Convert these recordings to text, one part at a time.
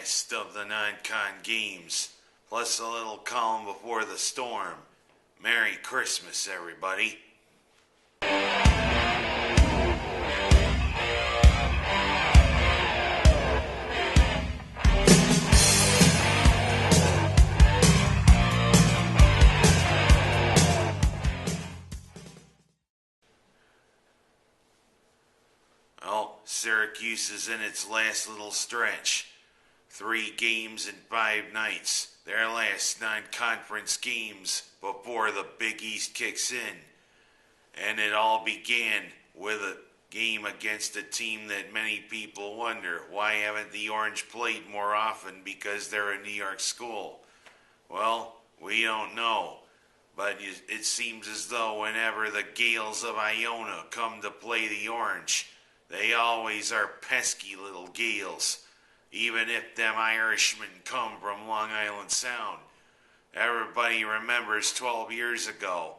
last of the non-con games, plus a little calm before the storm. Merry Christmas, everybody. Well, Syracuse is in its last little stretch. 3 games in 5 nights. Their last non-conference games before the Big East kicks in. And it all began with a game against a team that many people wonder, why haven't the Orange played more often because they're a New York school? Well, we don't know. But it seems as though whenever the Gales of Iona come to play the Orange, they always are pesky little Gales, even if them Irishmen come from Long Island Sound. Everybody remembers 12 years ago,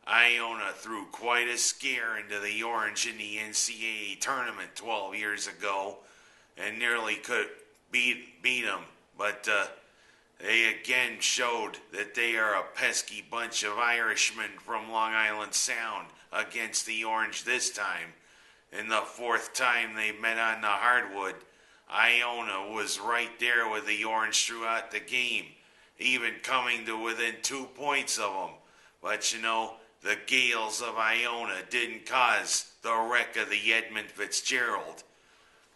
Iona threw quite a scare into the Orange in the NCAA tournament 12 years ago and nearly could beat them, but they again showed that they are a pesky bunch of Irishmen from Long Island Sound against the Orange this time. In the 4th time they met on the hardwood, Iona was right there with the Orange throughout the game, even coming to within 2 points of them. But you know, the Gales of Iona didn't cause the wreck of the Edmund Fitzgerald.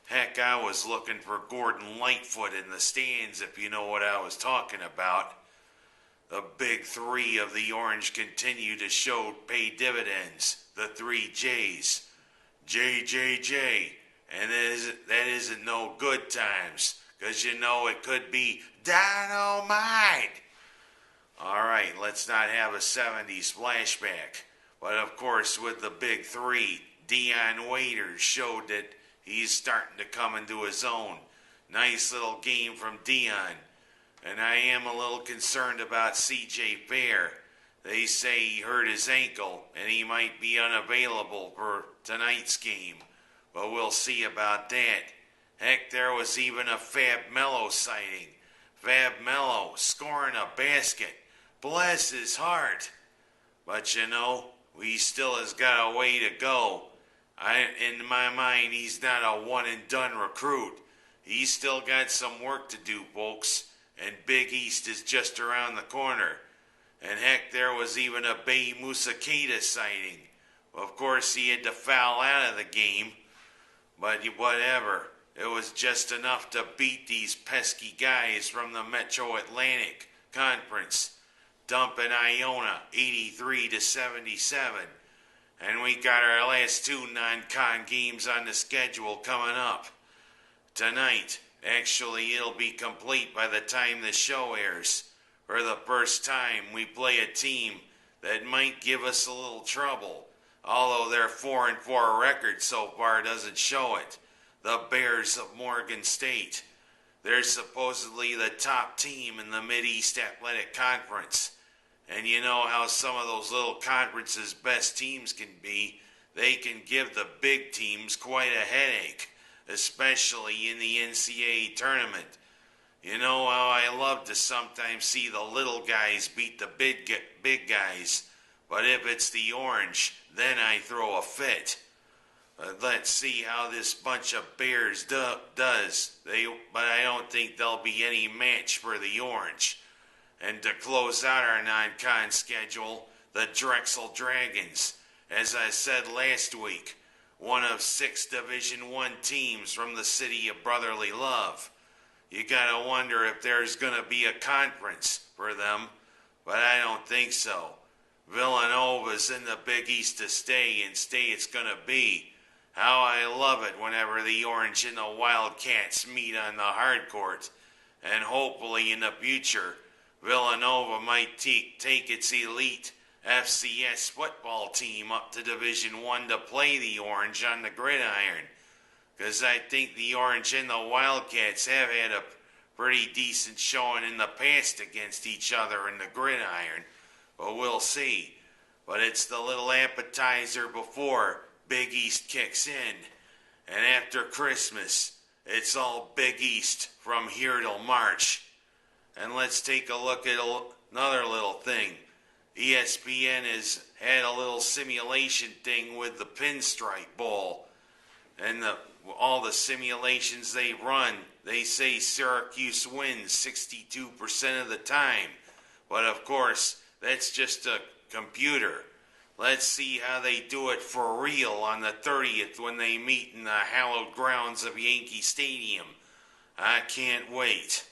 Heck, I was looking for Gordon Lightfoot in the stands, if you know what I was talking about. The big 3 of the Orange continue to pay dividends, the 3 J's. JJJ, and that isn't no good times, because you know it could be dynamite. Alright, let's not have a 70s flashback. But of course, with the big 3, Dion Waiters showed that he's starting to come into his own. Nice little game from Dion. And I am a little concerned about CJ Fair. They say he hurt his ankle and he might be unavailable for tonight's game. But we'll see about that. Heck, there was even a Fab Mello sighting. Fab Mello scoring a basket. Bless his heart. But you know, he still has got a way to go. In my mind, he's not a one-and-done recruit. He's still got some work to do, folks. And Big East is just around the corner. And heck, there was even a Bay Musakita sighting. Of course, he had to foul out of the game. But whatever. It was just enough to beat these pesky guys from the Metro Atlantic Conference. Dumping Iona 83-77. And we got our last 2 non-con games on the schedule coming up. Tonight, actually it'll be complete by the time the show airs. For the first time, we play a team that might give us a little trouble, although their 4-4 record so far doesn't show it. The Bears of Morgan State. They're supposedly the top team in the Mid-East Athletic Conference. And you know how some of those little conferences' best teams can be. They can give the big teams quite a headache, especially in the NCAA tournament. You know how I love to sometimes see the little guys beat the big guys, but if it's the Orange, then I throw a fit. Let's see how this bunch of Bears does. But I don't think there'll be any match for the Orange. And to close out our non-con schedule, the Drexel Dragons. As I said last week, one of 6 Division I teams from the city of brotherly love. You gotta wonder if there's gonna be a conference for them, but I don't think so. Villanova's in the Big East to stay, and stay it's gonna be. How I love it whenever the Orange and the Wildcats meet on the hard court. And hopefully in the future, Villanova might take its elite FCS football team up to Division I to play the Orange on the gridiron. Because I think the Orange and the Wildcats have had a pretty decent showing in the past against each other in the gridiron. But we'll see. But it's the little appetizer before Big East kicks in. And after Christmas, It's all Big East from here till March. And let's take a look at another little thing. ESPN has had a little simulation thing with the Pinstripe Bowl. And all the simulations they run, they say Syracuse wins 62% of the time. But of course, that's just a computer. Let's see how they do it for real on the 30th when they meet in the hallowed grounds of Yankee Stadium. I can't wait.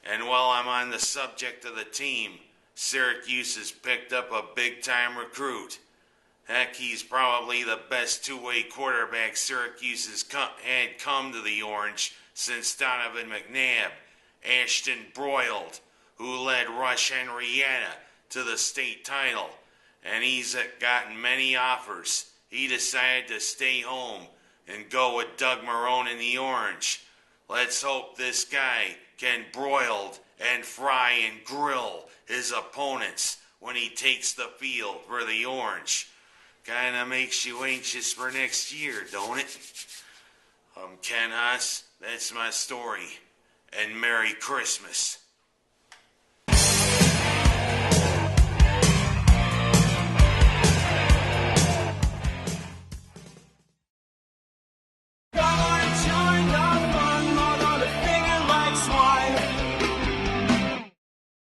And while I'm on the subject of the team, Syracuse has picked up a big-time recruit. Heck, he's probably the best two-way quarterback Syracuse has had come to the Orange since Donovan McNabb, Ashton Broyles, who led Rush-Henrietta to the state title. And he's gotten many offers. He decided to stay home and go with Doug Marrone in the Orange. Let's hope this guy can broil and fry and grill his opponents when he takes the field for the Orange. Kinda makes you anxious for next year, don't it? I'm Ken Haas. That's my story. And Merry Christmas.